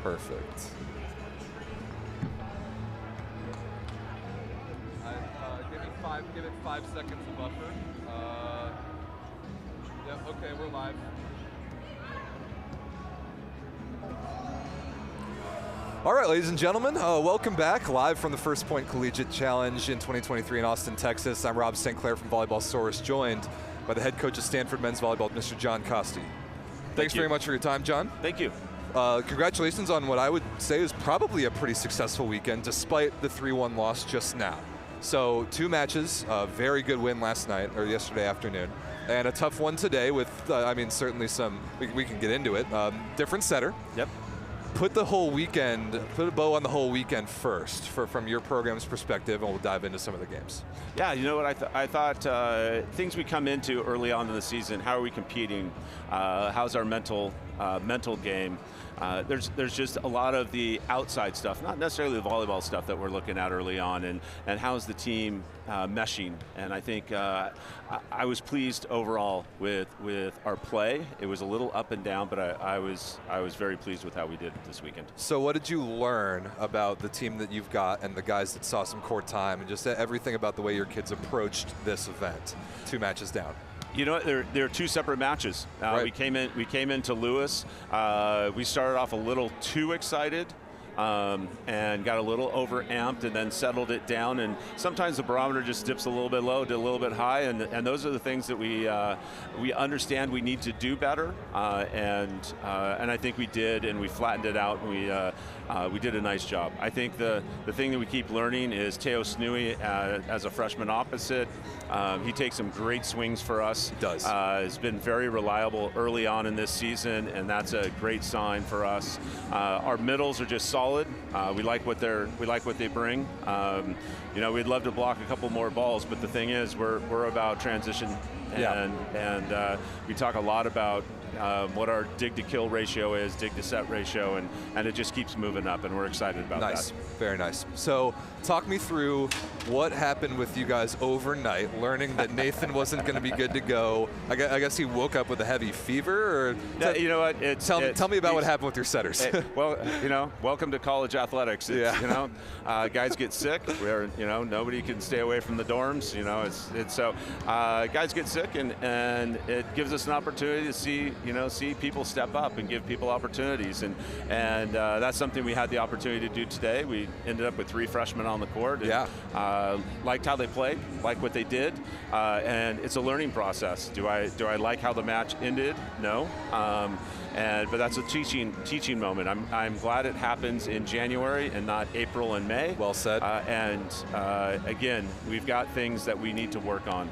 Perfect. Give it 5 seconds of buffer. Yeah, okay, we're live. All right, ladies and gentlemen, welcome back, live from the First Point Collegiate Challenge in 2023 in Austin, Texas. I'm Rob St. Clair from Volleyball Source, joined by the head coach of Stanford men's volleyball, Mr. John Costi. Thanks very much for your time, John. Thank you. Congratulations on what I would say is probably a pretty successful weekend, despite the 3-1 loss just now. So 2 matches, a very good win last night, or yesterday afternoon, and a tough one today with, I mean, certainly some, we can get into it, different setter. Yep. Put the whole weekend, put a bow on the whole weekend first, from your program's perspective, and we'll dive into some of the games. Yeah, you know what, I thought things we come into early on in the season, how are we competing, how's our mental game, there's just a lot of the outside stuff, not necessarily the volleyball stuff that we're looking at early on, and how's the team meshing. And I think I was pleased overall with our play. It was a little up and down, but I was very pleased with how we did this weekend. So what did you learn about the team that you've got and the guys that saw some court time, and just everything about the way your kids approached this event, 2 matches down? You know, they're 2 separate matches. Right. We came into Lewis. We started off a little too excited. And got a little overamped and then settled it down, and sometimes the barometer just dips a little bit low, a little bit high, and those are the things that we understand we need to do better, and I think we did, and we flattened it out, and we did a nice job. I think the thing that we keep learning is Teo Snui as a freshman opposite. He takes some great swings for us. He does. Has been very reliable early on in this season, and that's a great sign for us. Our middles are just solid. We like what they bring. You know, we'd love to block a couple more balls, but the thing is, we're about transition, and we talk a lot about what our dig to kill ratio is, dig to set ratio, and it just keeps moving up, and we're excited about that. Nice, very nice. So talk me through what happened with you guys overnight, learning that Nathan wasn't going to be good to go. I guess he woke up with a heavy fever, or you know what? Tell me about what happened with your setters. Well, you know, welcome to college athletics. You know, guys get sick. Nobody can stay away from the dorms. You know, so guys get sick, and it gives us an opportunity to see people step up and give people opportunities, and that's something we had the opportunity to do today. We ended up with 3 freshmen on the court. And, liked how they played, liked what they did, and it's a learning process. Do I like how the match ended? No. But that's a teaching moment. I'm glad it happens in January and not April and May. Well said. Again, we've got things that we need to work on,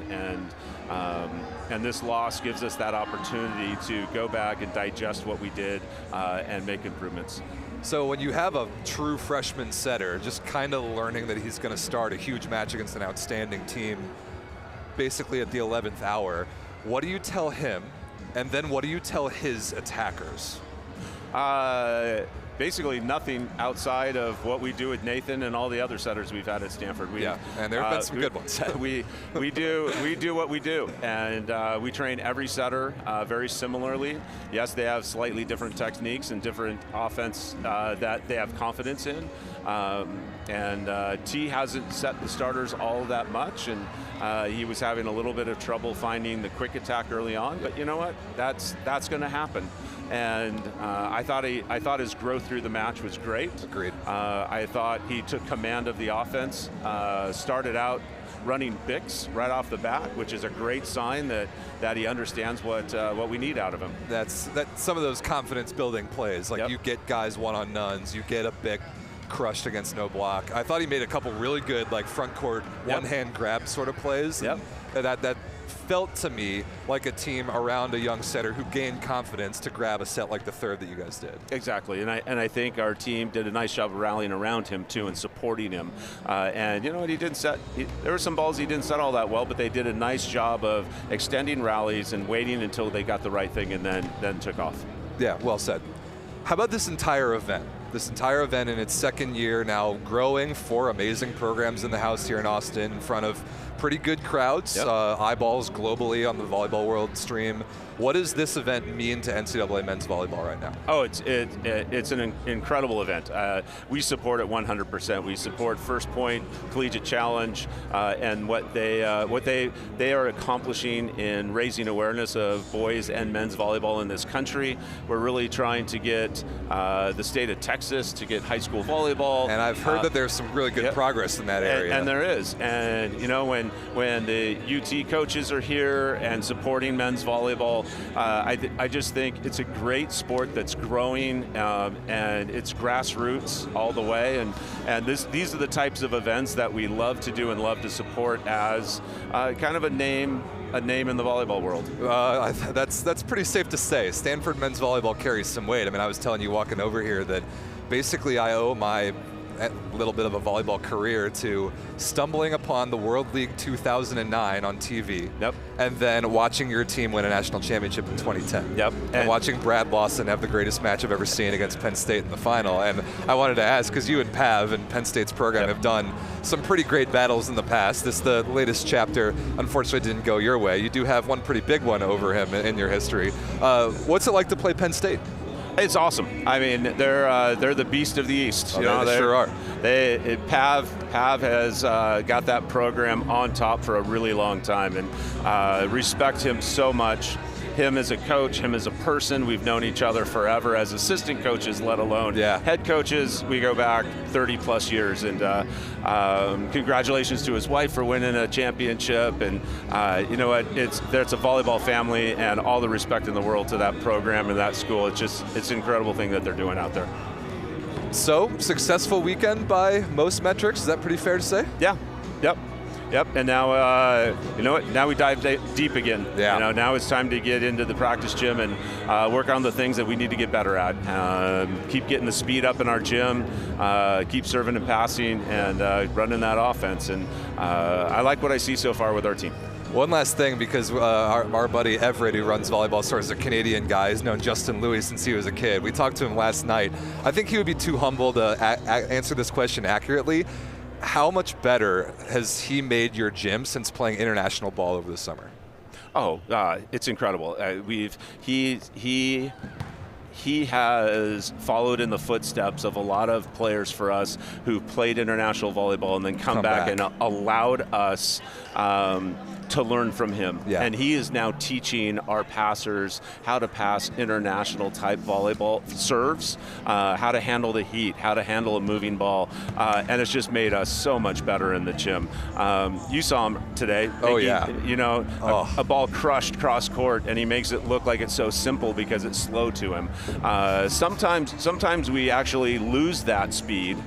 and this loss gives us that opportunity to go back and digest what we did and make improvements. So when you have a true freshman setter, just kind of learning that he's going to start a huge match against an outstanding team, basically at the 11th hour, what do you tell him? And then what do you tell his attackers? Basically nothing outside of what we do with Nathan and all the other setters we've had at Stanford. And there have been some good ones. we do what we do, and we train every setter very similarly. Yes, they have slightly different techniques and different offense that they have confidence in. T hasn't set the starters all that much, and he was having a little bit of trouble finding the quick attack early on. But you know what? That's going to happen. And I thought his growth through the match was great. Agreed. I thought he took command of the offense. Started out running Bix right off the bat, which is a great sign that he understands what we need out of him. That's some of those confidence building plays. Like you get guys one on nuns, you get a Bic crushed against no block. I thought he made a couple really good like front court one hand grab sort of plays. That felt to me like a team around a young setter who gained confidence to grab a set like the third that you guys did. Exactly, and I think our team did a nice job of rallying around him too and supporting him. And you know what, there were some balls he didn't set all that well, but they did a nice job of extending rallies and waiting until they got the right thing, and then took off. Yeah, well said. How about this entire event? this entire event in its second year now, growing, 4 amazing programs in the house here in Austin in front of pretty good crowds, eyeballs globally on the Volleyball World stream. What does this event mean to NCAA men's volleyball right now? Oh, it's an incredible event. We support it 100%. We support First Point Collegiate Challenge and what they are accomplishing in raising awareness of boys and men's volleyball in this country. We're really trying to get the state of Texas to get high school volleyball. And I've heard that there's some really good progress in that area. And there is. And you know, when the UT coaches are here and supporting men's volleyball, I just think it's a great sport that's growing, and it's grassroots all the way. And these are the types of events that we love to do and love to support as kind of a name in the volleyball world. That's pretty safe to say. Stanford men's volleyball carries some weight. I mean, I was telling you walking over here that basically I owe my little bit of a volleyball career to stumbling upon the World League 2009 on TV. Yep. And then watching your team win a national championship in 2010. Yep. And watching Brad Lawson have the greatest match I've ever seen against Penn State in the final. And I wanted to ask, because you and Pav and Penn State's program have done some pretty great battles in the past. The latest chapter, unfortunately, didn't go your way. You do have one pretty big one over him in your history. What's it like to play Penn State? It's awesome. I mean, they're the beast of the East. They sure are. Pav has got that program on top for a really long time, and respect him so much. Him as a coach, him as a person, we've known each other forever as assistant coaches, let alone head coaches. We go back 30 plus years, and congratulations to his wife for winning a championship. And you know what, it's a volleyball family, and all the respect in the world to that program and that school. It's an incredible thing that they're doing out there. So, successful weekend by most metrics, is that pretty fair to say? Yeah, yep, and now, you know what, now we dive deep again. Yeah. You know, now it's time to get into the practice gym and work on the things that we need to get better at. Keep getting the speed up in our gym, keep serving and passing, and running that offense. And I like what I see so far with our team. One last thing, because our buddy Everett, who runs Volleyball Stars, is a Canadian guy. He's known Justin Louis since he was a kid. We talked to him last night. I think he would be too humble to answer this question accurately. How much better has he made your gym since playing international ball over the summer? Oh, it's incredible. He has followed in the footsteps of a lot of players for us who played international volleyball and then come back and allowed us to learn from him. Yeah. And he is now teaching our passers how to pass international type volleyball serves, how to handle the heat, how to handle a moving ball, and it's just made us so much better in the gym. You saw him today. You know, a ball crushed cross court, and he makes it look like it's so simple because it's slow to him. Sometimes we actually lose that speed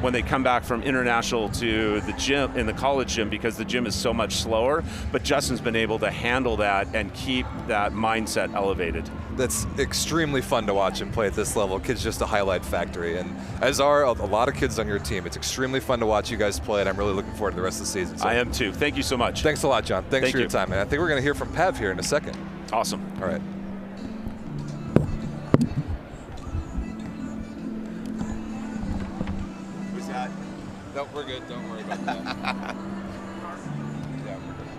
when they come back from international to the gym, in the college gym, because the gym is so much slower, but Justin's been able to handle that and keep that mindset elevated. That's extremely fun to watch him play at this level. Kid's just a highlight factory, and as are a lot of kids on your team. It's extremely fun to watch you guys play, and I'm really looking forward to the rest of the season. So, I am too. Thank you so much. Thanks a lot, John. Thanks for your time, man. I think we're going to hear from Pav here in a second. Awesome. All right. Who's that? No, we're good. Don't worry about that. Yeah, we're good.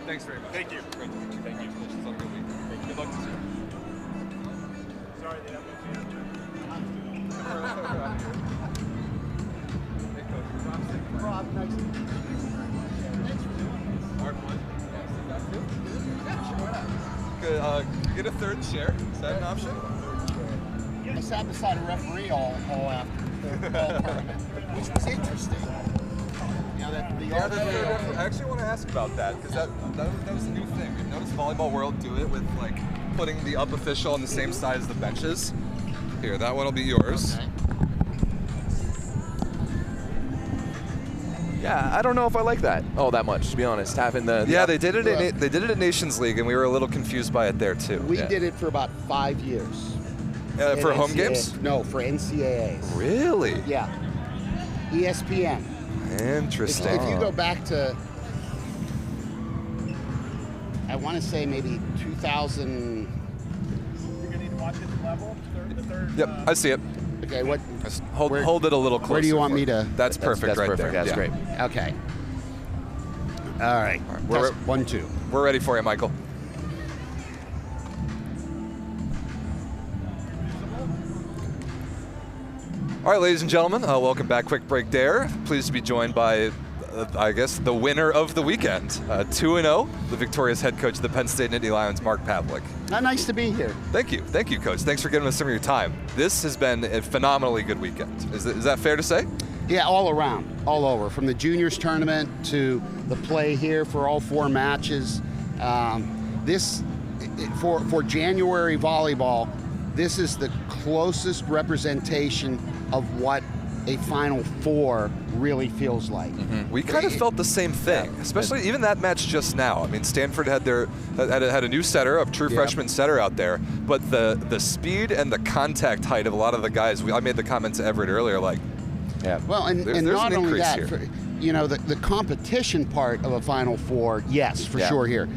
Thanks very much. Thank you. Great to meet you. Thank you. Congratulations on a good week. Good luck to you. Sorry they have no chance. Hey, Coach. Rob, nice to meet you. Hard one. Yeah, sure, why not? Get a third chair. Is that an option? I sat beside a referee all after the ball tournament, which was interesting. You know, I actually want to ask about that, because that was a new thing. We've noticed Volleyball World do it with like putting the up official on the same side as the benches. Here, that one will be yours. Okay. Yeah, I don't know if I like that that much, to be honest. Having the they did it. They did it at Nations League, and we were a little confused by it there too. We did it for about 5 years. For home games? No, for NCAAs. Really? Yeah. ESPN. Interesting. If you go back to, I want to say maybe 2000. You're gonna need to watch it level. The third. Yep, I see it. Okay, what? Just hold it a little closer. Where do you want me to? That's perfect That's right perfect. there. That's great. Okay. All right. We're- Test 1, 2. We're ready for you, Michael. All right, ladies and gentlemen, welcome back. Quick break there. Pleased to be joined by, I guess, the winner of the weekend. 2-0, the victorious head coach of the Penn State Nittany Lions, Mark Pavlik. Nice to be here. Thank you, Coach. Thanks for giving us some of your time. This has been a phenomenally good weekend. Is that fair to say? Yeah, all around, all over, from the juniors tournament to the play here for all 4 matches. For January volleyball, this is the closest representation of what a Final Four really feels like. We kind of felt the same thing, especially even that match just now. I mean, Stanford had a new setter, a true freshman setter out there, but the speed and the contact height of a lot of the guys. I made the comment to Everett earlier, like. Yeah. Well, and There's not an only increase that, here. the competition part of a Final Four, yes, for sure here.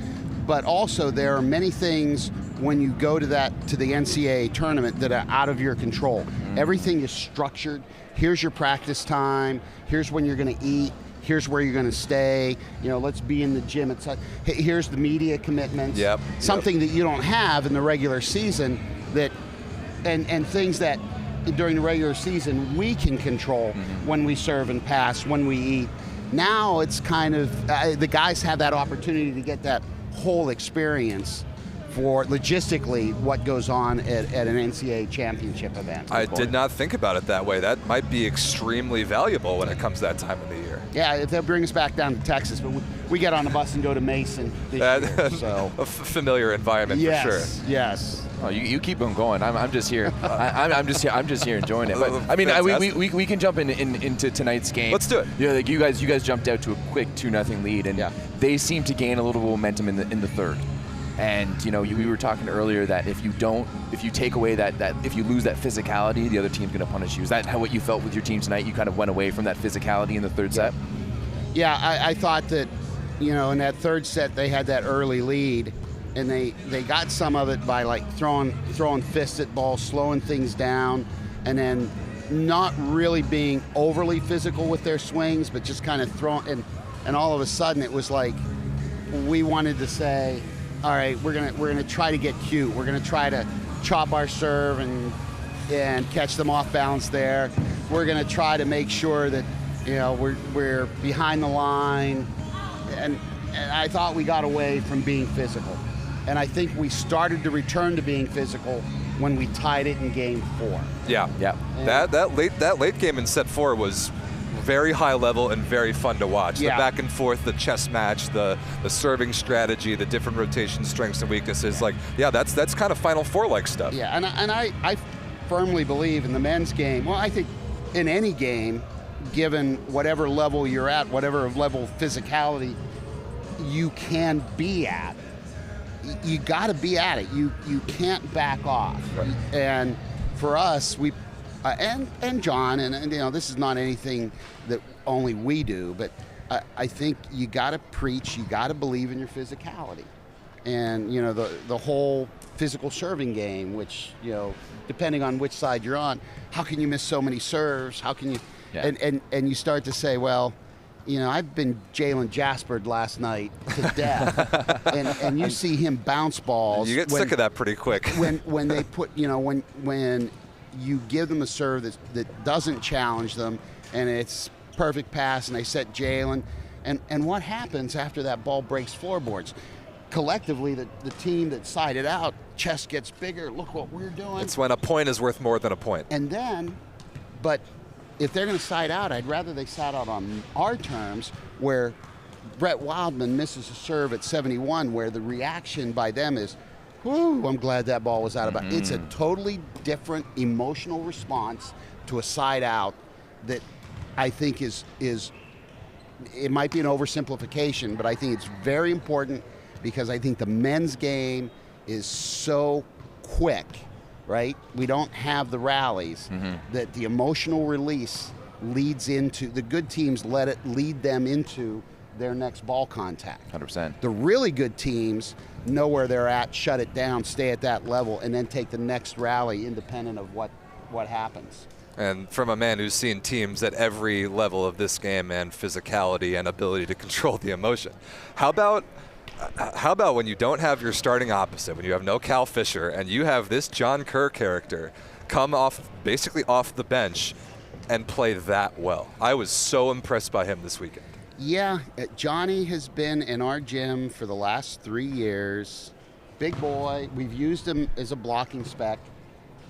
But also there are many things when you go to the NCAA tournament that are out of your control. Everything is structured. Here's your practice time. Here's when you're going to eat. Here's where you're going to stay. Let's be in the gym. Here's the media commitments. Something that you don't have in the regular season and things that during the regular season we can control when we serve and pass, when we eat. Now it's kind of, the guys have that opportunity to get that whole experience for logistically what goes on at an NCAA championship event. I did not think about it that way. That might be extremely valuable when it comes to that time of the year. Yeah, if they'll bring us back down to Texas, but we get on the bus and go to Mason this year. So a familiar environment for sure. Yes. Oh, you keep them going. I'm just here. I'm just here enjoying it. But I mean, we can jump into tonight's game. Let's do it. Like you guys jumped out to a quick 2-0 lead, and they seem to gain a little momentum in the third. And we were talking earlier that if you take away that if you lose that physicality, the other team's going to punish you. Is that what you felt with your team tonight? You kind of went away from that physicality in the third set. Yeah, I thought that in that third set they had that early lead. And they got some of it by like throwing fists at balls, slowing things down, and then not really being overly physical with their swings, but just kind of throwing. And all of a sudden it was like we wanted to say, all right, we're gonna try to get cute. We're gonna try to chop our serve and catch them off balance there. We're gonna try to make sure that we're behind the line, and I thought we got away from being physical. And I think we started to return to being physical when we tied it in game 4. Yeah. That late game in set 4 was very high level and very fun to watch. The back and forth, the chess match, the serving strategy, the different rotation strengths and weaknesses. That's kind of Final Four like stuff. Yeah, and I firmly believe in the men's game. Well, I think in any game, given whatever level you're at, whatever level of physicality you can be at, you got to be at it. You can't back off. Right. And for us, we and John, and this is not anything that only we do, but I think you got to preach. You got to believe in your physicality, and the whole physical serving game. Which depending on which side you're on, how can you miss so many serves? How can you? Yeah. And you start to say, well. I've been Jalen Jaspered last night to death, and you see him bounce balls. You get sick of that pretty quick. when they put, when you give them a serve that doesn't challenge them, and it's perfect pass, and they set Jalen, and what happens after that ball breaks floorboards? Collectively, the team that sided out, chest gets bigger. Look what we're doing. It's when a point is worth more than a point. And then, but. If they're going to side out, I'd rather they side out on our terms, where Brett Wildman misses a serve at 71, where the reaction by them is, whoo, I'm glad that ball was out of bounds. It's a totally different emotional response to a side out that I think is it might be an oversimplification, but I think it's very important because I think the men's game is so quick. Right? We don't have the rallies that the emotional release leads into. The good teams let it lead them into their next ball contact. 100%. The really good teams know where they're at, shut it down, stay at that level, and then take the next rally independent of what what happens. And from a man who's seen teams at every level of this game and physicality and ability to control the emotion, how about when you don't have your starting opposite, when you have no Cal Fisher, and you have this John Kerr character come basically off the bench and play that well? I was so impressed by him this weekend. Yeah, Johnny has been in our gym for the last 3 years. Big boy. We've used him as a blocking spec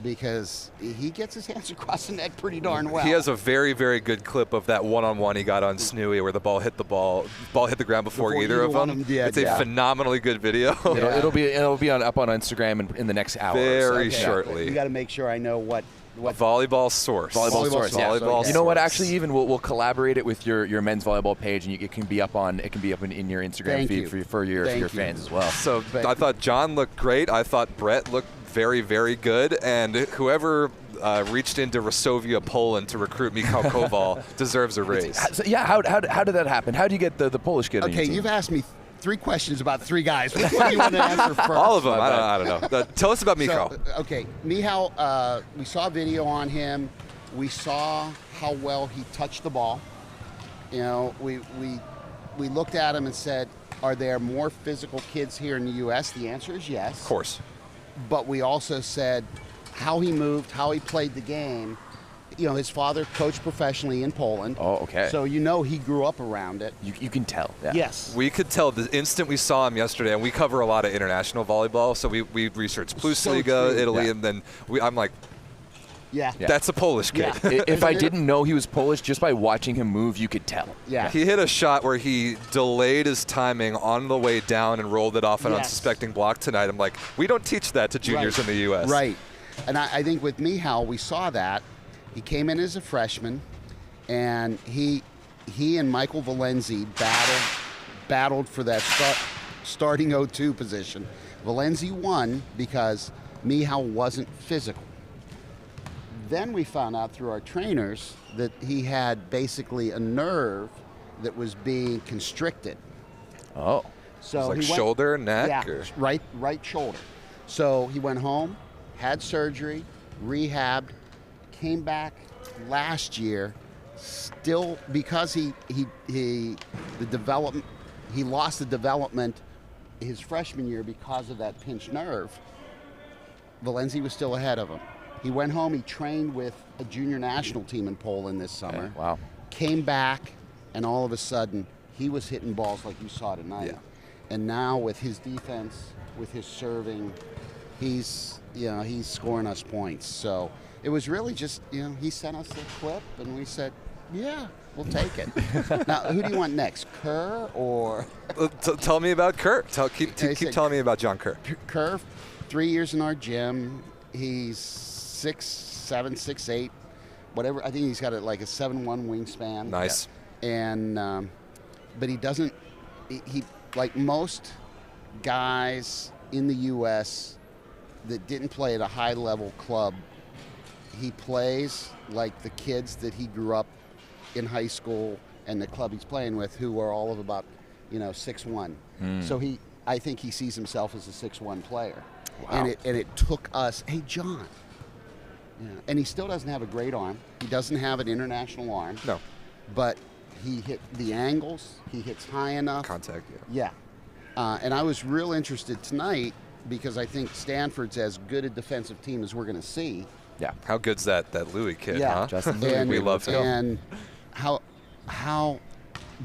because he gets his hands across the net pretty darn well. He has a very, very good clip of that one-on-one he got on Snooey where the ball hit the ground before either of them. It's a phenomenally good video. Yeah. It'll be up on Instagram in the next hour. Very shortly. You got to make sure I know what Volleyball Source. Volleyball Source. Yeah. Volleyball You know what? Source. Actually, even we'll collaborate it with your men's volleyball page, and it can be up in your Instagram feed for your fans as well. So I thought John looked great. I thought Brett looked very, very good, and whoever reached into Resovia, Poland to recruit Michał Kowal deserves a raise. So, yeah, how did that happen? How do you get the Polish kid on your team? You've asked me 3 questions about 3 guys. Which one do you want to answer first? All of them. I don't know. Tell us about Michał. Michał, we saw a video on him. We saw how well he touched the ball. You know, we looked at him and said, are there more physical kids here in the U.S.? The answer is yes. Of course. But we also said how he moved, how he played the game. You know, his father coached professionally in Poland. Oh, okay. So he grew up around it. You can tell. Yeah. Yes. We could tell the instant we saw him yesterday, and we cover a lot of international volleyball, so we researched Plus Liga, Italy, and then I'm like, yeah, that's a Polish kid. Yeah. If I didn't know he was Polish, just by watching him move, you could tell. Yeah. He hit a shot where he delayed his timing on the way down and rolled it off an unsuspecting block tonight. I'm like, we don't teach that to juniors in the U.S. Right. And I think with Michał, we saw that. He came in as a freshman, and he and Michael Valenzi battled for that starting 0-2 position. Valenzi won because Michał wasn't physical. Then we found out through our trainers that he had basically a nerve that was being constricted. Oh. So It's like shoulder, neck? Yeah, or? right shoulder. So he went home, had surgery, rehabbed, came back last year, still because he lost the development his freshman year because of that pinched nerve. Valenzi was still ahead of him. He went home, he trained with a junior national team in Poland this summer. Okay. Wow. Came back, and all of a sudden, he was hitting balls like you saw tonight. Yeah. And now with his defense, with his serving, he's scoring us points. So it was really just, he sent us the clip, and we said, yeah, we'll take it. Now, who do you want next, Kerr or? Tell me about Kerr. Keep telling me about John Kerr. Kerr, 3 years in our gym. He's 6'7", 6'8", whatever. I think he's got a 7'1" wingspan. Nice. And but he doesn't. He like most guys in the U.S. that didn't play at a high-level club. He plays like the kids that he grew up in high school and the club he's playing with, who are all of about 6'1". So I think he sees himself as a 6'1" player. Wow. And it took us, hey, John. And he still doesn't have a great arm. He doesn't have an international arm. No. But he hit the angles. He hits high enough. Contact, Yeah. And I was real interested tonight because I think Stanford's as good a defensive team as we're going to see. Yeah. How good's that Louis kid, huh? Justin Louis. We love him. And how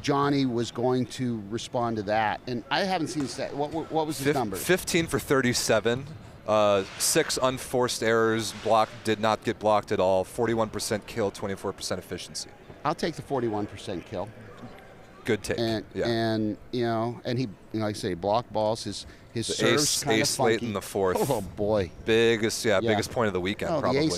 Johnny was going to respond to that. And I haven't seen what was his number? 15 for 37. 6 unforced errors. Did not get blocked at all. 41% kill, 24% efficiency. I'll take the 41% kill. Good take. And and he like I say, block balls. His serve's kind of ace late funky. in the fourth. Oh boy. Biggest point of the weekend, probably.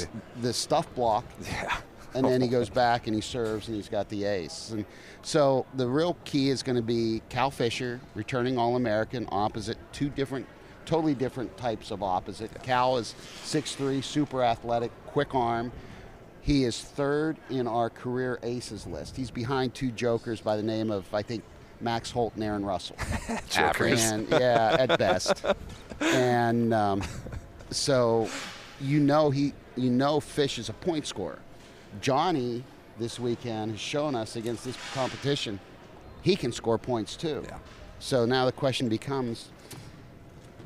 The stuff block. Yeah. And then he goes back and he serves and he's got the ace. And so the real key is going to be Cal Fisher, returning All-American, opposite, totally different types of opposite. Cal is 6'3", super athletic, quick arm. He is third in our career aces list. He's behind 2 jokers by the name of, I think, Max Holt and Aaron Russell. Jokers. And, yeah, at best. And so, Fish is a point scorer. Johnny this weekend has shown us against this competition he can score points too. Yeah. So now the question becomes,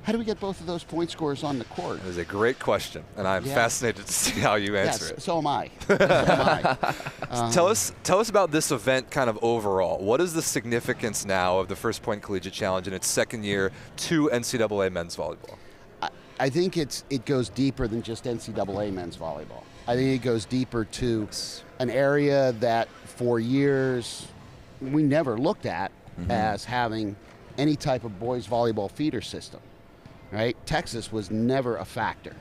how do we get both of those point scorers on the court? That is a great question, and I'm fascinated to see how you answer it. So am I. So am I. Tell us about this event kind of overall. What is the significance now of the First Point Collegiate Challenge in its second year to NCAA men's volleyball? I think it goes deeper than just NCAA men's volleyball. I think it goes deeper to an area that for years we never looked at as having any type of boys volleyball feeder system. Right? Texas was never a factor.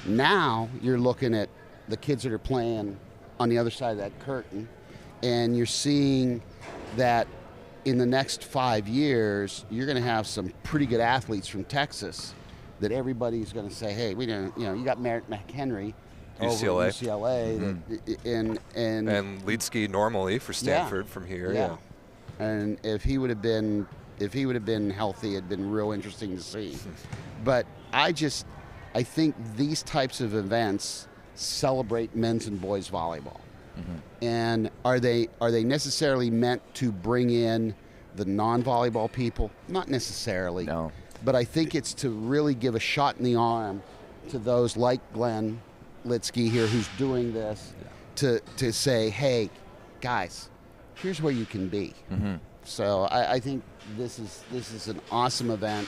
Now you're looking at the kids that are playing on the other side of that curtain, and you're seeing that in the next 5 years, you're going to have some pretty good athletes from Texas that everybody's going to say, hey, we don't, you got Merritt McHenry over at UCLA, and Leedsky normally for Stanford from here. Yeah. And if he would have been healthy, it'd been real interesting to see. But I think these types of events celebrate men's and boys volleyball. And are they necessarily meant to bring in the non-volleyball people? Not necessarily. No. But I think it's to really give a shot in the arm to those like Glenn Litsky here who's doing this to say, hey, guys, here's where you can be. So I think this is an awesome event.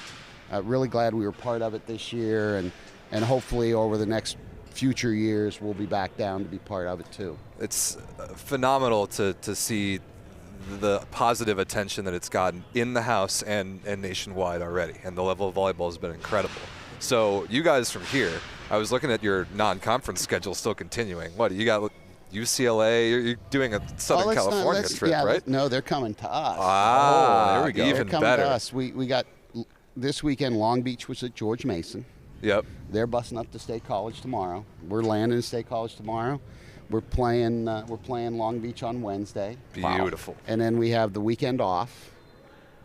Really glad we were part of it this year, and hopefully over the next future years we'll be back down to be part of it too. It's phenomenal to see the positive attention that it's gotten in the house and nationwide already, and the level of volleyball has been incredible. So you guys from here, I was looking at your non-conference schedule still continuing. What, you got UCLA, you're doing a Southern California trip, right? No, they're coming to us. There we go. They're Even coming better. to us. We got this weekend. Long Beach was at George Mason. Yep. They're busing up to State College tomorrow. We're landing in State College tomorrow. We're playing Long Beach on Wednesday. Beautiful. And then we have the weekend off.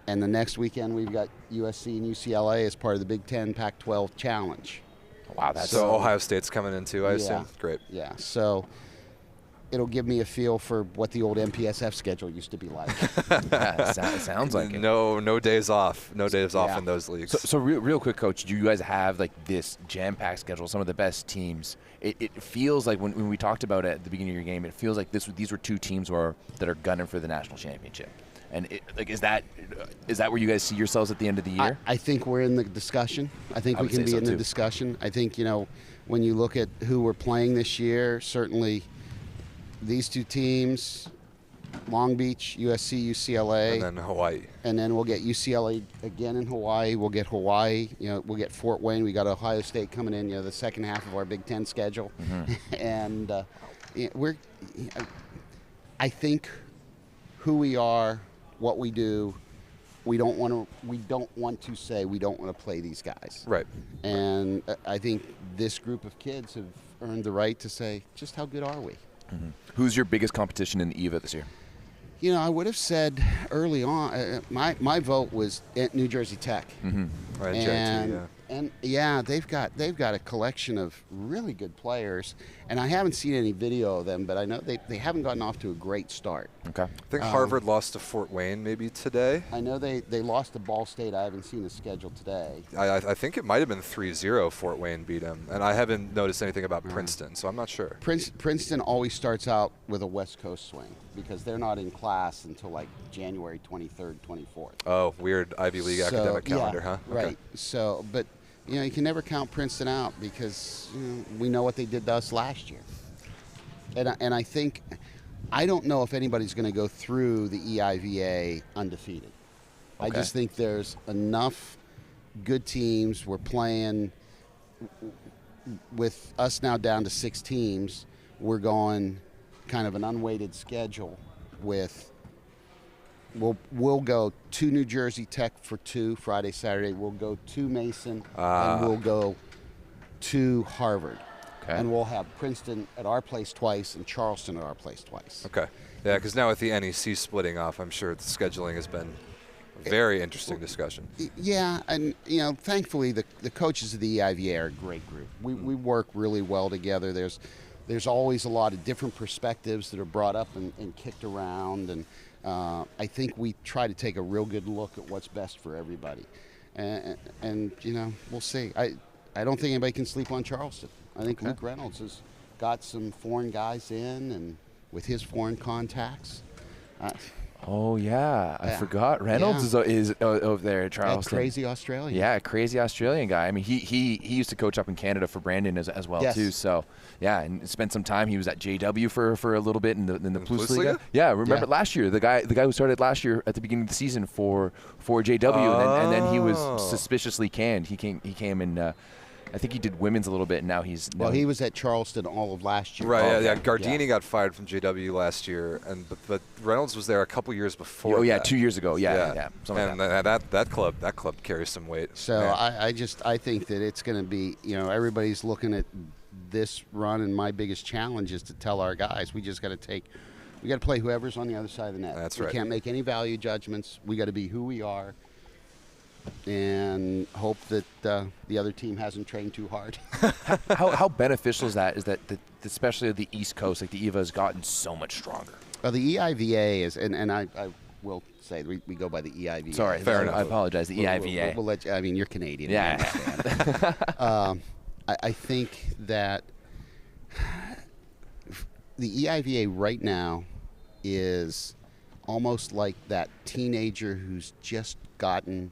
And the next weekend we've got USC and UCLA as part of the Big Ten Pac-12 Challenge. Wow, that's so Ohio State's coming in too, I assume. Great. Yeah. So it'll give me a feel for what the old MPSF schedule used to be like. It sounds like it. No days off. No days off in those leagues. So real quick, Coach, do you guys have like this jam-packed schedule, some of the best teams? It feels like when we talked about it at the beginning of your game, it feels like these were two teams that are gunning for the national championship. And is that where you guys see yourselves at the end of the year? I think we're in the discussion. I think we can be in the discussion. I think, when you look at who we're playing this year, certainly these two teams, Long Beach, USC, UCLA. And then Hawaii. And then we'll get UCLA again in Hawaii. We'll get Hawaii. We'll get Fort Wayne. We got Ohio State coming in, the second half of our Big Ten schedule. And I think who we are, what we do, we don't want to say we don't want to play these guys. Right. And I think this group of kids have earned the right to say, just how good are we? Who's your biggest competition in the EVA this year? I would have said early on, my vote was at New Jersey Tech. Right, and they've got a collection of really good players, and I haven't seen any video of them, but I know they haven't gotten off to a great start. Okay. I think Harvard lost to Fort Wayne maybe today. I know they lost to Ball State. I haven't seen the schedule today. I think it might have been 3-0 Fort Wayne beat them, and I haven't noticed anything about Princeton, so I'm not sure. Princeton always starts out with a West Coast swing because they're not in class until like January 23rd, 24th. Oh, weird Ivy League academic calendar, huh? Right. Okay. So, but you can never count Princeton out because we know what they did to us last year. And I think I don't know if anybody's going to go through the EIVA undefeated. Okay. I just think there's enough good teams. We're playing with us now down to 6 teams. We're going kind of an unweighted schedule with we'll go to New Jersey Tech for 2 Friday, Saturday. We'll go to Mason and we'll go to Harvard. Okay. And we'll have Princeton at our place twice and Charleston at our place twice. Okay. Yeah, because now with the NEC splitting off, I'm sure the scheduling has been Very interesting discussion. Yeah, and thankfully the coaches of the EIVA are a great group. We work really well together. There's always a lot of different perspectives that are brought up and kicked around, and I think we try to take a real good look at what's best for everybody. And we'll see. I don't think anybody can sleep on Charleston. I think Luke Reynolds has got some foreign guys in, and with his foreign contacts. Oh yeah, I forgot. Reynolds is over there at Charleston. That crazy Australian. Yeah, crazy Australian guy. I mean, he used to coach up in Canada for Brandon as well too. So yeah, and spent some time. He was at JW for a little bit in the Plus Liga. Yeah, remember last year the guy who started last year at the beginning of the season for JW, and then he was suspiciously canned. He came and. I think he did women's a little bit, and now he's... he was at Charleston all of last year. Right, yeah. Gardini got fired from JW last year, but Reynolds was there a couple years before. Oh, yeah, that. 2 years ago. Yeah. And that club carries some weight. So I think that it's going to be, everybody's looking at this run, and my biggest challenge is to tell our guys, we got to play whoever's on the other side of the net. That's right. We can't make any value judgments. We got to be who we are. And hope that the other team hasn't trained too hard. How beneficial is that? Especially the East Coast, like the EVA has gotten so much stronger. Well, the EIVA is, and I will say we go by the EIVA. Sorry, fair enough. I apologize. The EIVA. We'll let you. I mean, you're Canadian. Yeah. I think that the EIVA right now is almost like that teenager who's just gotten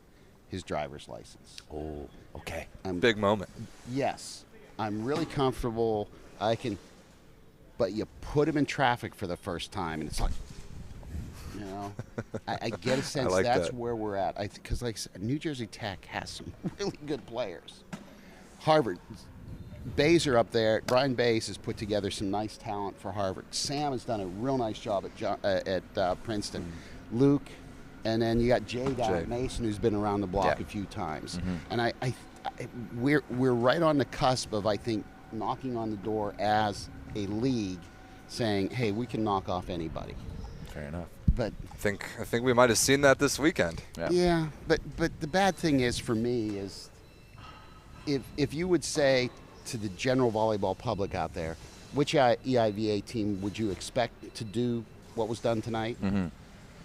his driver's license. Oh, okay. Big moment. Yes. I'm really comfortable. But you put him in traffic for the first time, and it's like, I get a sense that's that. Where we're at. Because like New Jersey Tech has some really good players. Harvard, Baser up there, Brian Bays has put together some nice talent for Harvard. Sam has done a real nice job at Princeton. Luke. And then you got Jay down at Mason, who's been around the block a few times. Mm-hmm. And we're right on the cusp of, I think, knocking on the door as a league, saying, "Hey, we can knock off anybody." Fair enough. But I think we might have seen that this weekend. Yeah, but the bad thing is for me is, if you would say to the general volleyball public out there, which EIVA team would you expect to do what was done tonight? Mm-hmm.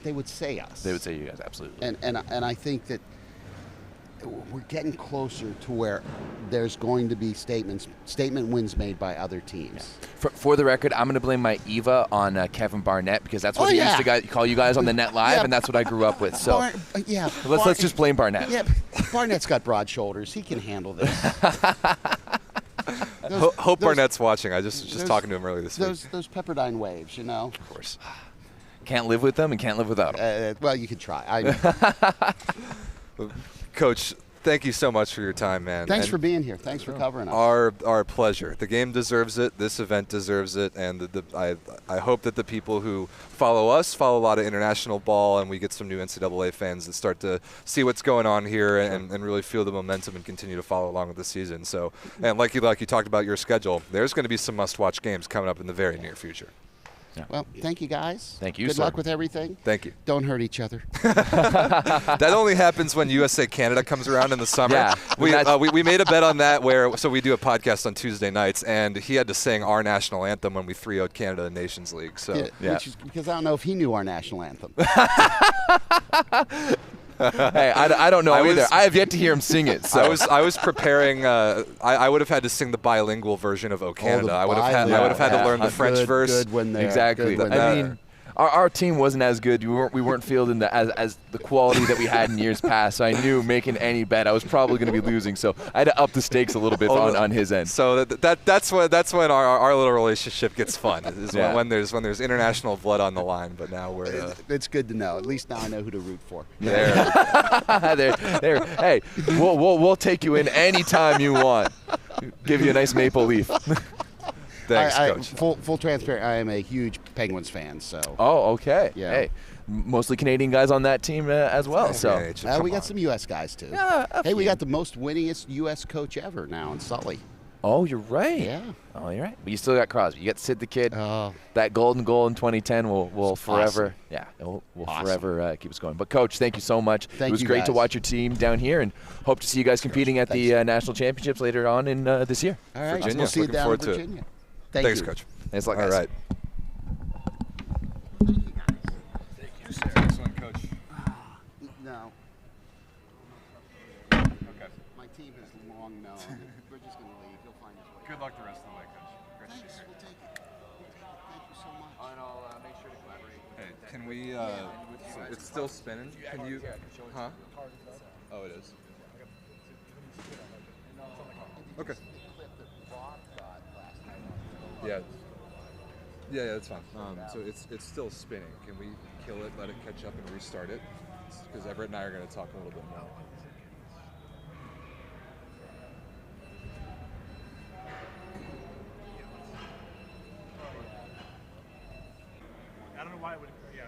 They would say us. They would say you guys, absolutely. And I think that we're getting closer to where there's going to be statement wins made by other teams. Yeah. For the record, I'm going to blame my EVA on Kevin Barnett, because that's what he used to call you guys on the net live, and that's what I grew up with. So let's just blame Barnett. Yeah, Barnett's got broad shoulders. He can handle this. Hope Barnett's watching. I just talking to him earlier this week. Those Pepperdine waves, Of course. Can't live with them and can't live without them. Well, you could try. Coach, thank you so much for your time, man. Thanks for being here. Thanks for covering us. Our pleasure. The game deserves it. This event deserves it. And I hope that the people who follow us follow a lot of international ball, and we get some new NCAA fans that start to see what's going on here and really feel the momentum and continue to follow along with the season. So, and like you talked about your schedule, there's going to be some must-watch games coming up in the very near future. Yeah. Well, thank you, guys. Thank you, Good luck with everything. Thank you. Don't hurt each other. That only happens when USA Canada comes around in the summer. Yeah, we made a bet on that so we do a podcast on Tuesday nights, and he had to sing our national anthem when we 3-0'd Canada in Nations League. So which is because I don't know if he knew our national anthem. Hey, I don't know either. I have yet to hear him sing it. So I was preparing. I would have had to sing the bilingual version of "O Canada." I would have had to learn the French verse. Good one there. Exactly. Good one I mean, our team wasn't as good. We weren't fielding as the quality that we had in years past. So I knew making any bet I was probably going to be losing. So I had to up the stakes a little bit on his end. So that's when our little relationship gets fun. Is when there's international blood on the line. But now we're. It's good to know. At least now I know who to root for. There. Hey, we'll take you in any time you want. Give you a nice maple leaf. Thanks, Coach. Full transparent. I am a huge Penguins fan. So. Oh, okay. Yeah. Hey, mostly Canadian guys on that team as well. So we got some U.S. guys too. Yeah. Hey, we got the most winningest U.S. coach ever now in Sully. Oh, you're right. Yeah. Oh, you're right. But you still got Crosby. You got Sid the Kid. Oh. That golden goal in 2010 will forever, awesome. yeah, will Awesome. forever keep us going. But Coach, thank you so much. Thank it was you, great to guys. watch your team down here, and hope to see you guys competing at the national championships later on in this year. All right. Virginia. We'll see you Looking down forward in to it. Virginia. Thanks, you. Coach. Thanks a lot, All guys. right. Excellent, Coach. No. Okay. My team is long known. We're just going to leave. He'll find his way. Good luck the rest of the way, Coach. Great to see Thanks. you. We'll take it. Thank you so much. And I'll make sure to collaborate. Hey, can we? It's still spinning. Can you? Huh? Oh, it is. Okay. Yeah. Yeah, that's fine. So it's still spinning. Can we kill it, let it catch up, and restart it? Because Everett and I are going to talk a little bit more. I don't know why it would. Yeah.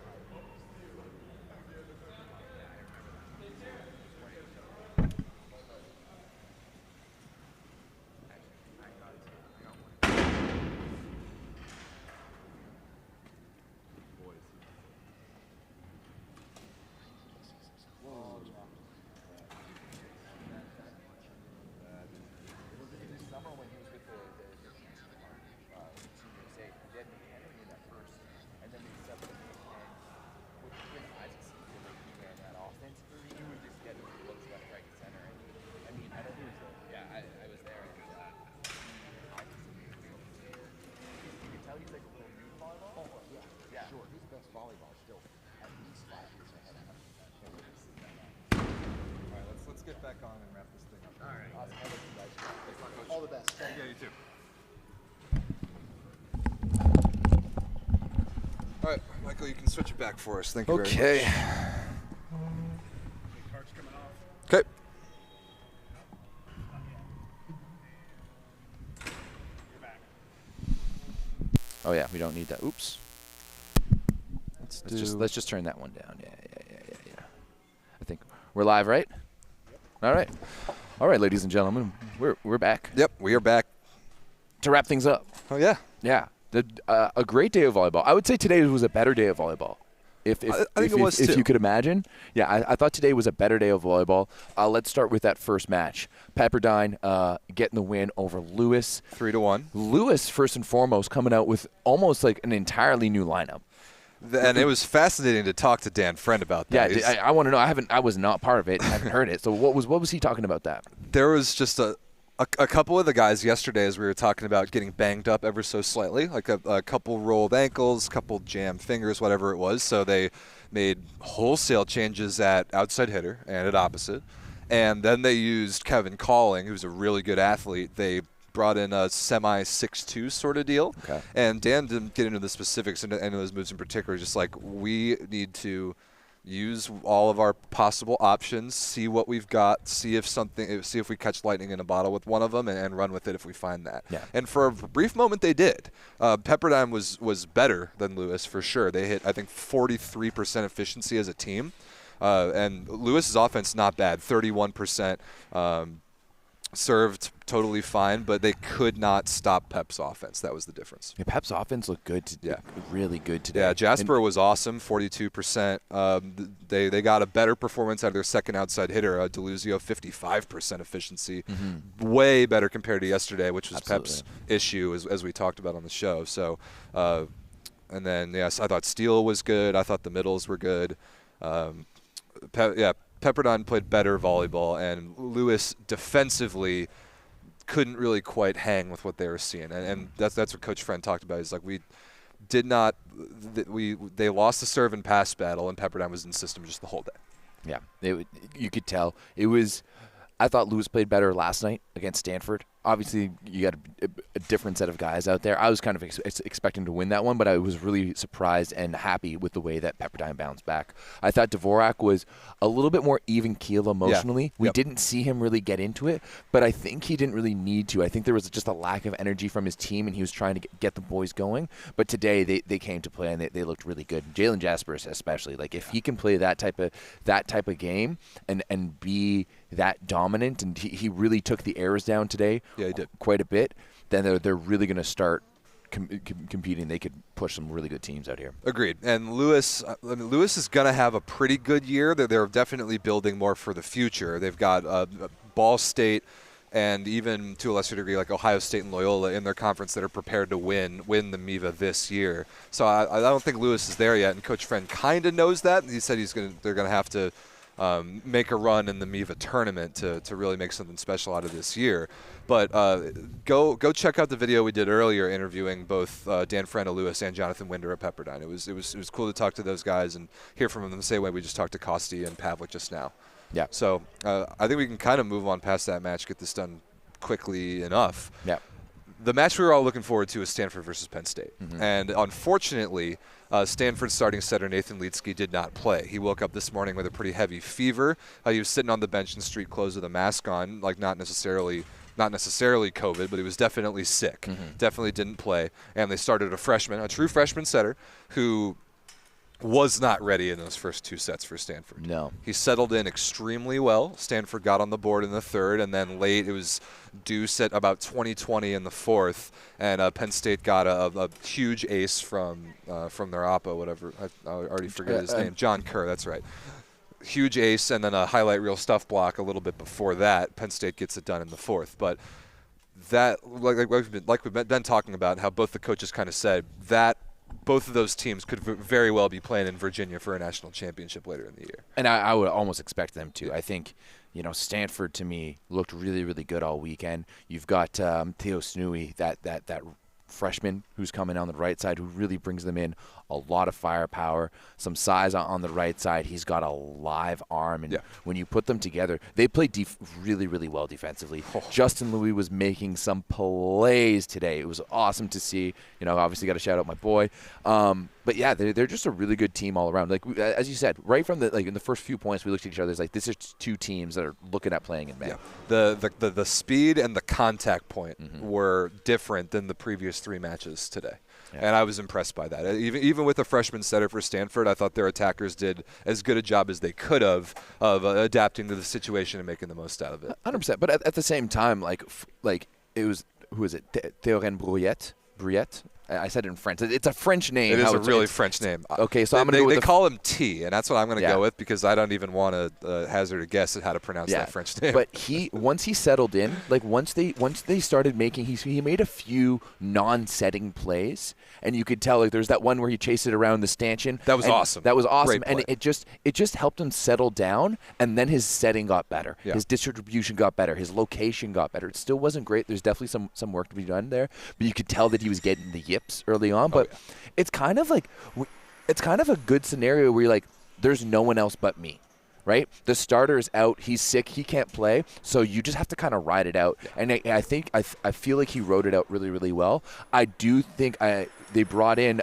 All right, let's get back on and wrap this thing up. All right. Awesome. All the best. Yeah, you too. All right, Michael, you can switch it back for us. Thank you very much. Cards coming off. Okay. You're back. Oh yeah, we don't need that. Oops. Let's just turn that one down. Yeah. I think we're live, right? All right. All right, ladies and gentlemen, we're back Yep, we are back. to wrap things up. Oh yeah. Yeah, a great day of volleyball. I would say today was a better day of volleyball. I think it was if too. you could imagine. Yeah, I thought today was a better day of volleyball. Let's start with that first match. Pepperdine getting the win over Lewis. 3-1. Lewis, first and foremost, coming out with almost like an entirely new lineup. And it was fascinating to talk to Dan Friend about that. Yeah, I want to know. I was not part of it. I haven't heard it. So what was he talking about that? There was just a couple of the guys yesterday, as we were talking about, getting banged up ever so slightly, like a couple rolled ankles, couple jammed fingers, whatever it was. So they made wholesale changes at outside hitter and at opposite. And then they used Kevin Calling, who's a really good athlete. They brought in a semi 6'2" sort of deal. Okay. And Dan didn't get into the specifics and those moves in particular, just like we need to use all of our possible options, see what we've got, see if we catch lightning in a bottle with one of them, and run with it if we find that. Yeah. And for a brief moment, they did. Pepperdine was better than Lewis for sure. They hit, I think, 43% efficiency as a team, and Lewis's offense not bad, 31%. Served totally fine, but they could not stop Pep's offense. That was the difference. Yeah, Pep's offense looked good. Really good today. Yeah, Jasper was awesome, 42%. They got a better performance out of their second outside hitter, Deluzio, 55% efficiency. Mm-hmm. Way better compared to yesterday, which was Absolutely. Pep's issue, as we talked about on the show. So, and then, yes, I thought Steele was good. I thought the middles were good. Pepperdine played better volleyball, and Lewis defensively couldn't really quite hang with what they were seeing. And that's what Coach Friend talked about. He's like, they lost the serve and pass battle, and Pepperdine was in system just the whole day. Yeah, you could tell. I thought Lewis played better last night against Stanford. Obviously, you got a different set of guys out there. I was kind of expecting to win that one, but I was really surprised and happy with the way that Pepperdine bounced back. I thought Dvorak was a little bit more even keel emotionally. Yeah. We didn't see him really get into it, but I think he didn't really need to. I think there was just a lack of energy from his team, and he was trying to get the boys going. But today, they came to play, and they looked really good. Jalen Jasper especially. Like, if he can play that type of game and be that dominant, and he really took the errors down today. quite a bit, then they're really going to start competing. They could push some really good teams out here. Agreed. And Lewis is going to have a pretty good year. They're definitely building more for the future. They've got Ball State and even to a lesser degree like Ohio State and Loyola in their conference that are prepared to win the MIVA this year. So I don't think Lewis is there yet, and Coach Friend kind of knows that. He said they're going to have to make a run in the MIVA tournament to really make something special out of this year. But go check out the video we did earlier interviewing both Dan Friend-Lewis and Jonathan Winder at Pepperdine. It was cool to talk to those guys and hear from them the same way we just talked to Costi and Pavlik just now. Yeah. So I think we can kind of move on past that match, get this done quickly enough. Yeah. The match we were all looking forward to is Stanford versus Penn State. And unfortunately, Stanford's starting setter Nathan Leetsky did not play. He woke up this morning with a pretty heavy fever. He was sitting on the bench in street clothes with a mask on, like not necessarily COVID, but he was definitely sick. Definitely didn't play. And they started a true freshman setter who was not ready in those first 2 sets for Stanford. No. He settled in extremely well. Stanford got on the board in the third, and then late it was deuce at about 20-20 in the fourth, and Penn State got a huge ace from their oppo, whatever. I already forget his name. John Kerr, that's right. Huge ace, and then a highlight reel stuff block a little bit before that. Penn State gets it done in the fourth. But that, like we've been talking about, how both the coaches kind of said that both of those teams could very well be playing in Virginia for a national championship later in the year. And I would almost expect them to. I think, Stanford to me looked really, really good all weekend. You've got Theo Snui, that freshman who's coming on the right side, who really brings them in a lot of firepower, some size on the right side. He's got a live arm, and when you put them together, they play really, really well defensively. Justin Louis was making some plays today. It was awesome to see. Obviously got to shout out my boy. But yeah, they're just a really good team all around. Like as you said, right from in the first few points, we looked at each other. It's like this is two teams that are looking at playing in May. Yeah. The speed and the contact point were different than the previous 3 matches today. Yeah. And I was impressed by that. Even with a freshman setter for Stanford, I thought their attackers did as good a job as they could have of adapting to the situation and making the most out of it. 100%. But at the same time, like it was, who is it? Théorène Brouillette? I said it in French. It's a French name. It is a really French name. Okay, so I'm going to go with they call him T, and that's what I'm going to go with because I don't even want to hazard a guess at how to pronounce that French name. But once he settled in, once they started making, he made a few non-setting plays, and you could tell there's that one where he chased it around the stanchion. That was awesome. That was awesome, and it just helped him settle down, and then his setting got better. Yeah. His distribution got better. His location got better. It still wasn't great. There's definitely some work to be done there, but you could tell that he was getting the yips early on. But it's kind of a good scenario where you're like, there's no one else but me. Right? The starter is out. He's sick. He can't play. So you just have to kind of ride it out. And I think I feel like he rode it out really, really well. I do think they brought in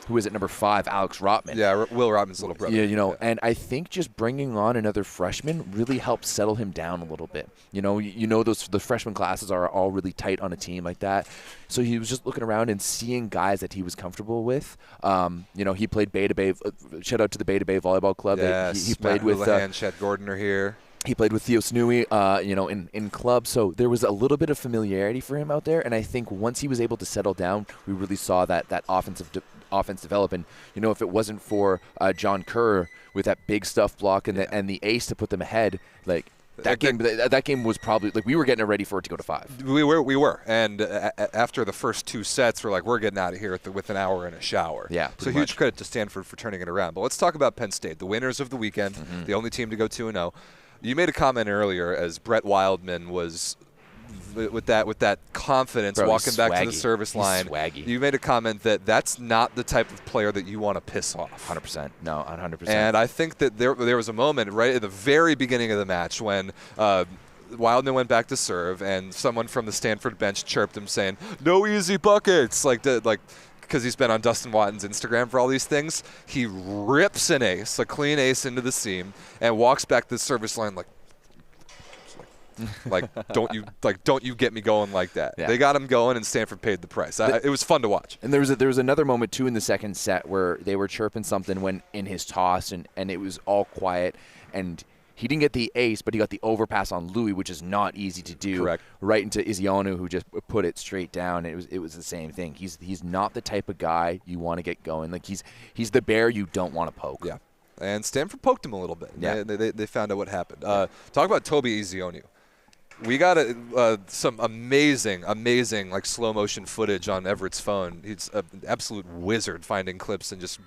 who is it, number 5, Alex Rotman. Yeah, Will Rotman's little brother. Yeah, and I think just bringing on another freshman really helps settle him down a little bit. The freshman classes are all really tight on a team like that. So he was just looking around and seeing guys that he was comfortable with. He played Bay to Bay. Shout out to the Bay to Bay Volleyball Club. Yes, he played with Chet Gordon are here. He played with Theo Snui, in club. So there was a little bit of familiarity for him out there. And I think once he was able to settle down, we really saw that offense develop. And if it wasn't for John Kerr with that big stuff block and the ace to put them ahead, that game was probably we were getting it ready for it to go to 5. We were, and after the first 2 sets, we're getting out of here with an hour and a shower. Yeah, so huge credit to Stanford for turning it around. But let's talk about Penn State, the winners of the weekend, the only team to go 2-0. You made a comment earlier as Brett Wildman was with that confidence walking back to the service line. Swaggy. You made a comment that's not the type of player that you want to piss off. 100%. No, 100%. And I think that there was a moment right at the very beginning of the match when Wildman went back to serve, and someone from the Stanford bench chirped him saying, "No easy buckets," because he's been on Dustin Watton's Instagram for all these things. He rips an ace, a clean ace into the seam, and walks back to the service line don't you get me going like that. Yeah. They got him going, and Stanford paid the price. It was fun to watch. And there was another moment too in the second set where they were chirping something when in his toss, and it was all quiet, and he didn't get the ace, but he got the overpass on Louis, which is not easy to do. Correct. Right into Isionu, who just put it straight down. It was the same thing. He's not the type of guy you want to get going. Like he's the bear you don't want to poke. Yeah. And Stanford poked him a little bit. Yeah. They found out what happened. Talk about Toby Isionu. We got some amazing like slow motion footage on Everett's phone. He's an absolute wizard finding clips and just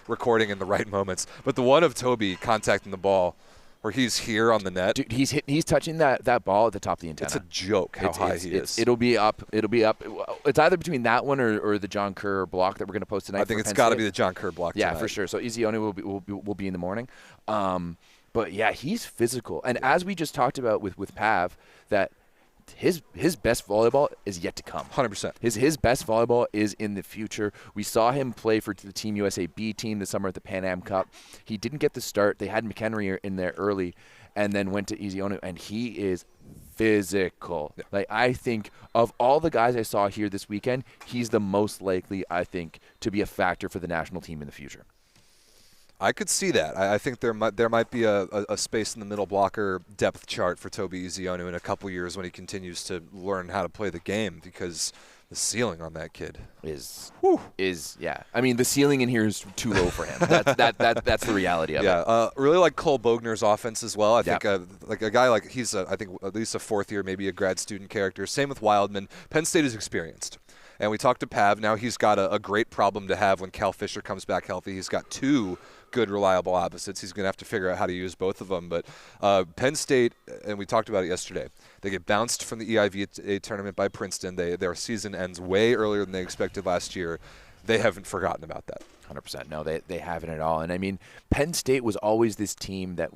recording in the right moments. But the one of Toby contacting the ball, where he's here on the net. Dude, he's touching that ball at the top of the antenna. It's a joke how high he is. It'll be up. It's either between that one or the John Kerr block that we're going to post tonight. I think it's got to be the John Kerr block. Yeah, tonight. for sure. So Isionu will be in the morning. But yeah, he's physical. And as we just talked about with Pav, that his best volleyball is yet to come. 100%. His best volleyball is in the future. We saw him play for the Team USA B team this summer at the Pan Am Cup. He didn't get the start. They had McHenry in there early and then went to Isionu, and he is physical. Yeah. Like, I think of all the guys I saw here this weekend, he's the most likely, I think, to be a factor for the national team in the future. I could see that. I think there might be a space in the middle blocker depth chart for Toby Isionu in a couple years when he continues to learn how to play the game, because the ceiling on that kid is yeah. I mean, the ceiling in here is too low for him. That's the reality of it. Yeah, really like Cole Bogner's offense as well. I think like a guy like he's I think at least a fourth year, maybe a grad student character. Same with Wildman. Penn State is experienced. And we talked to Pav. Now he's got a great problem to have when Cal Fisher comes back healthy. He's got two good, reliable opposites. He's going to have to figure out how to use both of them. But Penn State, and we talked about it yesterday, they get bounced from the EIVA tournament by Princeton. Their season ends way earlier than they expected last year. They haven't forgotten about that. 100%. No, they haven't at all. And, I mean, Penn State was always this team that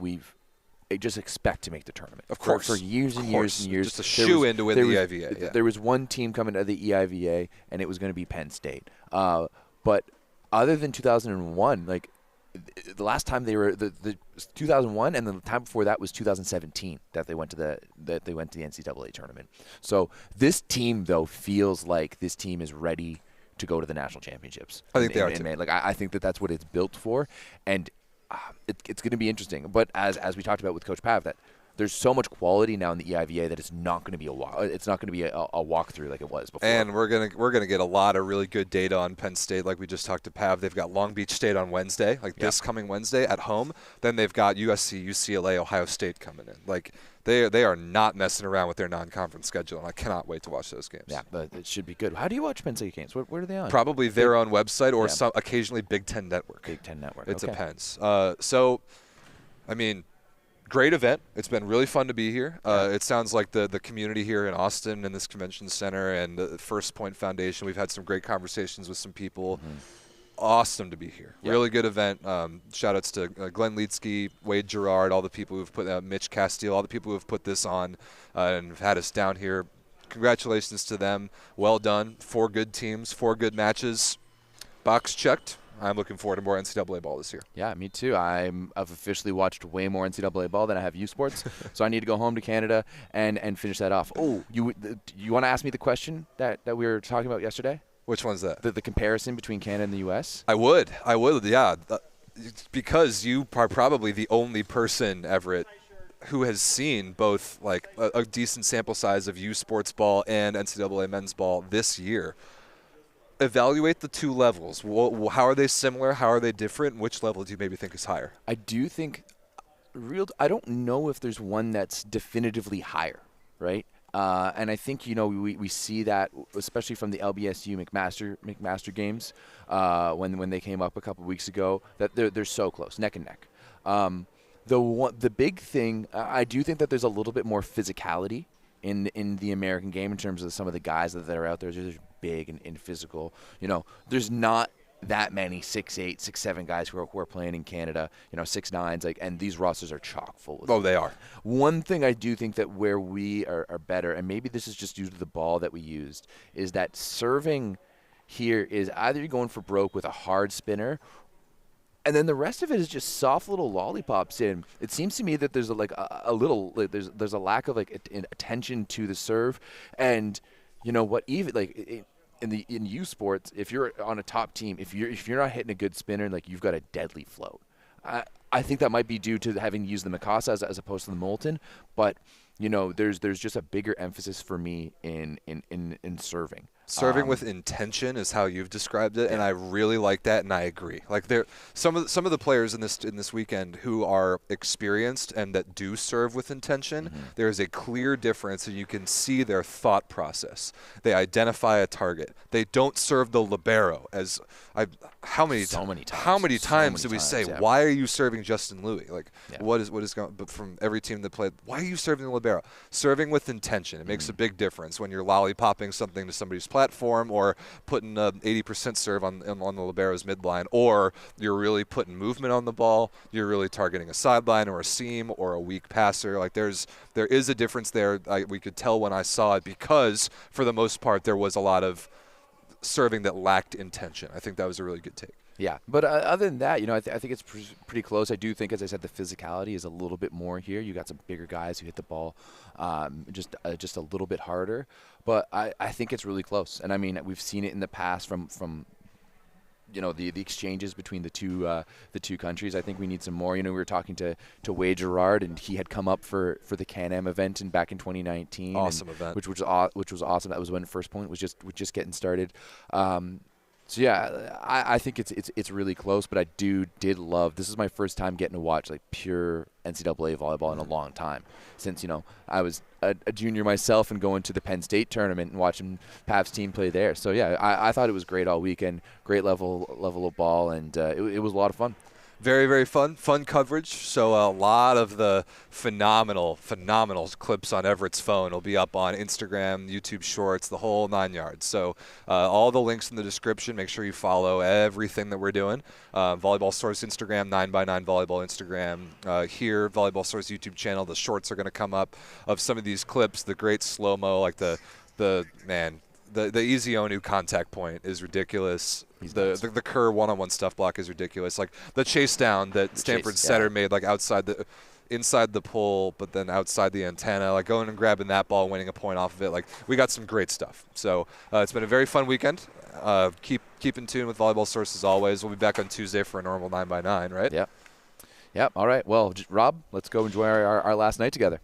they just expect to make the tournament. Of course. For years and years and years. Just a shoe-in to win the EIVA. Yeah. There was one team coming to the EIVA, and it was going to be Penn State. But other than 2001, like, the last time they were the 2001, and then the time before that was 2017 that they went to the NCAA tournament. So this team, though, feels like this team is ready to go to the national championships. I think they are too. Like, I think that's what it's built for, and it's going to be interesting. But as we talked about with Coach Pav, that there's so much quality now in the EIVA that it's not going to be a walkthrough like it was before. And we're gonna get a lot of really good data on Penn State, like we just talked to Pav. They've got Long Beach State on Wednesday, this coming Wednesday at home. Then they've got USC, UCLA, Ohio State coming in. Like they are not messing around with their non-conference schedule, and I cannot wait to watch those games. Yeah, but it should be good. How do you watch Penn State games? Where are they on? Probably their own website or some occasionally Big Ten Network. Big Ten Network. It depends. So, I mean, great event. It's been really fun to be here. It sounds like the community here in Austin and this convention center and the First Point Foundation, we've had some great conversations with some people. Mm-hmm. Awesome to be here. Yep. Really good event. Shout outs to Glenn Leedsky, Wade Gerard, all the people who've put Mitch Castile, all the people who've put this on and have had us down here. Congratulations to them. Well done. 4 good teams, 4 good matches. Box checked. I'm looking forward to more NCAA ball this year. Yeah, me too. I've officially watched way more NCAA ball than I have U Sports, so I need to go home to Canada and finish that off. Oh, you want to ask me the question that we were talking about yesterday? Which one's that? The comparison between Canada and the U.S.? I would, yeah. Because you are probably the only person, Everett, who has seen both like a decent sample size of U Sports ball and NCAA men's ball this year. Evaluate the two levels. How are they similar? How are they different? And which level do you maybe think is higher? I do think I don't know if there's one that's definitively higher, right? And I think, we see that, especially from the LBSU McMaster games when they came up a couple weeks ago, that they're so close, neck and neck. The big thing, I do think that there's a little bit more physicality in the American game in terms of some of the guys that are out there. They're big and physical. There's not that many 6'8", 6'7" guys who are playing in Canada, 6'9", and these rosters are chock full of them. They are. One thing I do think that where we are better, and maybe this is just due to the ball that we used, is that serving here is either you're going for broke with a hard spinner, and then the rest of it is just soft little lollipops in. It seems to me that there's there's a lack of attention to the serve, and even in U Sports, if you're on a top team, if you're not hitting a good spinner, you've got a deadly float. I think that might be due to having used the Mikasa as opposed to the Molten, but there's just a bigger emphasis for me in serving. Serving with intention is how you've described it, and I really like that, and I agree. Like some of the players in this weekend who are experienced and that do serve with intention, there is a clear difference, and you can see their thought process. They identify a target. They don't serve the libero as how many times do we say, why are you serving Justin Louis? Like what is going? But from every team that played, why are you serving the libero? Serving with intention. It makes a big difference when you're lollipopping something to somebody's platform, or putting a 80% serve on the libero's midline, or you're really putting movement on the ball, you're really targeting a sideline or a seam or a weak passer. Like there is a difference there. We could tell when I saw it, because for the most part there was a lot of serving that lacked intention. I think that was a really good take. Yeah, but other than that, I think it's pretty close. I do think, as I said, the physicality is a little bit more here. You got some bigger guys who hit the ball just a little bit harder, but I think it's really close. And I mean, we've seen it in the past from the exchanges between the two countries. I think we need some more. We were talking to Wade Gerard, and he had come up for the Can-Am event back in 2019. Awesome event, which was awesome. That was when First Point was just getting started. So yeah, I think it's really close, but I did love. This is my first time getting to watch like pure NCAA volleyball in a long time, since I was a junior myself and going to the Penn State tournament and watching Pav's team play there. So yeah, I thought it was great all weekend. Great level of ball, and it was a lot of fun. Very, very fun coverage. So a lot of the phenomenal clips on Everett's phone will be up on Instagram, YouTube Shorts, the whole 9 yards. So all the links in the description. Make sure you follow everything that we're doing. Volleyball Source Instagram, 9x9 Volleyball Instagram. Here, Volleyball Source YouTube channel. The shorts are going to come up of some of these clips. The great slow-mo, like the Easy Onu contact point is ridiculous. The Kerr one-on-one stuff block is ridiculous. Like the chase down that Stanford's setter made, like inside the pole, but then outside the antenna, like going and grabbing that ball, winning a point off of it. Like we got some great stuff. So it's been a very fun weekend. Keep in tune with Volleyball Source as always. We'll be back on Tuesday for a normal 9x9, right? Yeah. Yep. All right. Well, Rob, let's go enjoy our last night together.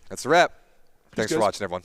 That's a wrap. Thanks for watching, everyone.